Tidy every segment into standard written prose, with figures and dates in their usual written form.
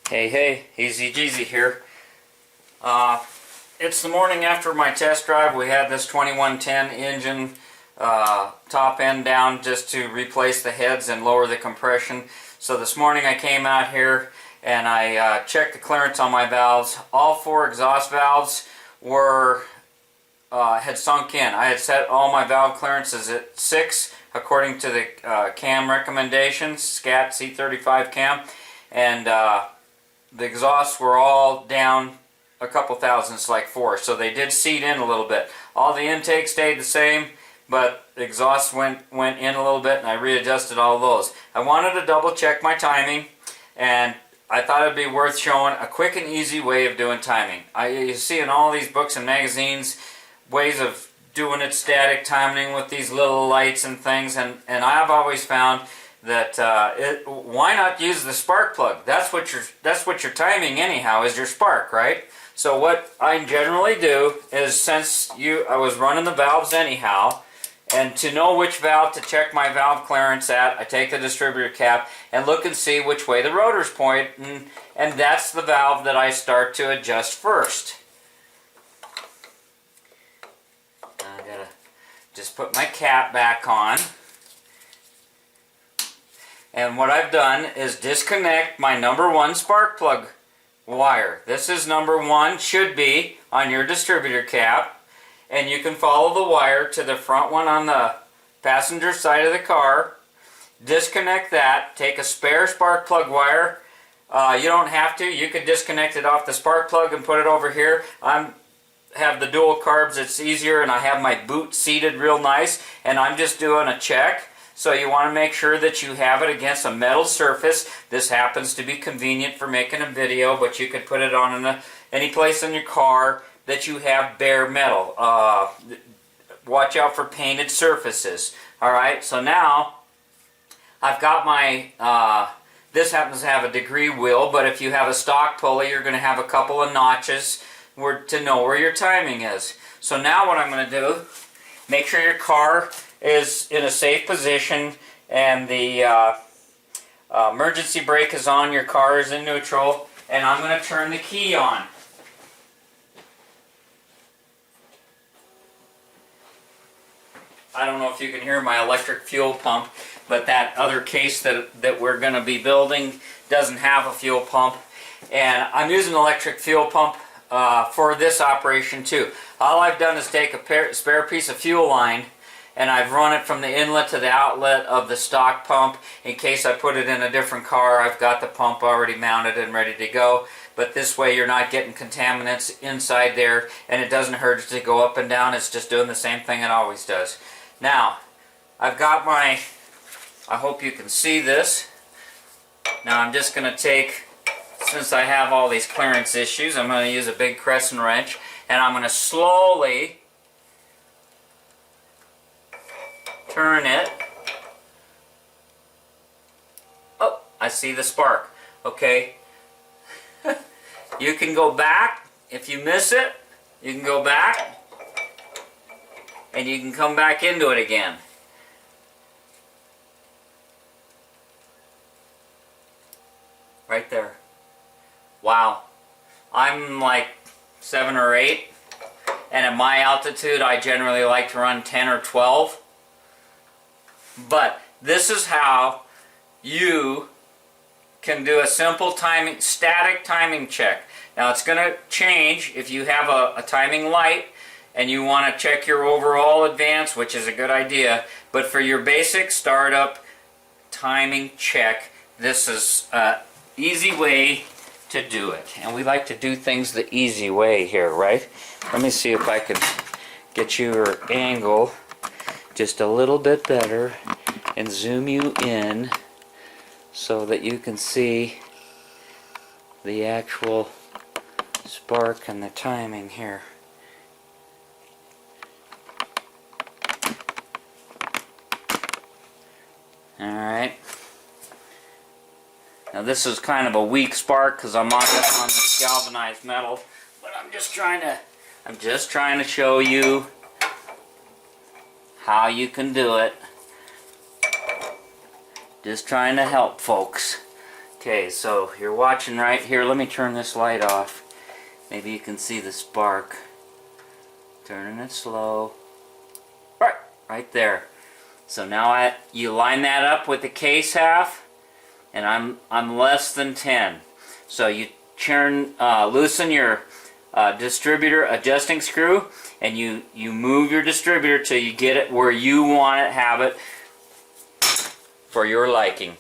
Hey, TheEZGZ here. It's the morning after my test drive. We had this 2110 engine, top end down just to replace the heads and lower the compression. So this morning I came out here and I checked the clearance on my valves. All four exhaust valves were had sunk in. I had set all my valve clearances at 6 according to the cam recommendations, SCAT C35 cam, and the exhausts were all down a couple thousandths, like 4, so they did seat in a little bit. All the intake stayed the same, but the exhaust went in a little bit, and I readjusted all those. I wanted to double check my timing, and I thought it'd be worth showing a quick and easy way of doing timing. You see in all these books and magazines ways of doing it static timing with these little lights and things, and I've always found that why not use the spark plug? That's what you're timing anyhow, is your spark, right? So what I generally do is, since I was running the valves anyhow, and to know which valve to check my valve clearance at, I take the distributor cap and look and see which way the rotors point, and that's the valve that I start to adjust first. I gotta just put my cap back on. And what I've done is disconnect my number 1 spark plug wire. This is number 1, should be on your distributor cap. And you can follow the wire to the front one on the passenger side of the car. Disconnect that. Take a spare spark plug wire. You don't have to. You could disconnect it off the spark plug and put it over here. I have the dual carbs. It's easier, and I have my boot seated real nice. And I'm just doing a check. So you want to make sure that you have it against a metal surface. This happens to be convenient for making a video, but you could put it on any place in your car that you have bare metal. Watch out for painted surfaces. Alright, so now I've got my, this happens to have a degree wheel, but if you have a stock pulley, you're going to have a couple of notches to know where your timing is. So now what I'm going to do, make sure your car is in a safe position and the emergency brake is on, your car is in neutral, and I'm going to turn the key on. I don't know if you can hear my electric fuel pump, but that other case that we're going to be building doesn't have a fuel pump, and I'm using an electric fuel pump for this operation too. All I've done is take a spare piece of fuel line, and I've run it from the inlet to the outlet of the stock pump. In case I put it in a different car, I've got the pump already mounted and ready to go. But this way you're not getting contaminants inside there, and it doesn't hurt to go up and down. It's just doing the same thing it always does. Now, I've got my, I hope you can see this. Now I'm just going to take, since I have all these clearance issues, I'm going to use a big crescent wrench, and I'm going to slowly turn it. Oh, I see the spark. Okay. You can go back. If you miss it, you can go back and you can come back into it again. Right there. Wow. I'm like 7 or 8, and at my altitude I generally like to run 10 or 12. But this is how you can do a simple timing, static timing check. Now it's going to change if you have a timing light and you want to check your overall advance, which is a good idea. But for your basic startup timing check, this is an easy way to do it. And we like to do things the easy way here, right? Let me see if I can get your angle just a little bit better and zoom you in so that you can see the actual spark and the timing here. Alright. Now this is kind of a weak spark because I'm on this galvanized metal, but I'm just trying to show you how you can do it. Just trying to help folks. Okay, so you're watching right here. Let me turn this light off. Maybe you can see the spark. Turning it slow. Right there. So now you line that up with the case half, and I'm less than 10. So you loosen your distributor adjusting screw, and you move your distributor till you get it where you want it, have it for your liking.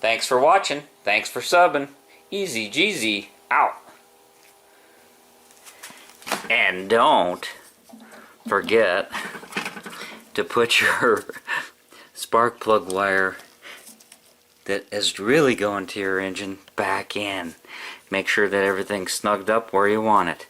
Thanks for watching. Thanks for subbing. TheEZGZ out. And don't forget to put your spark plug wire that is really going to your engine back in. Make sure that everything's snugged up where you want it.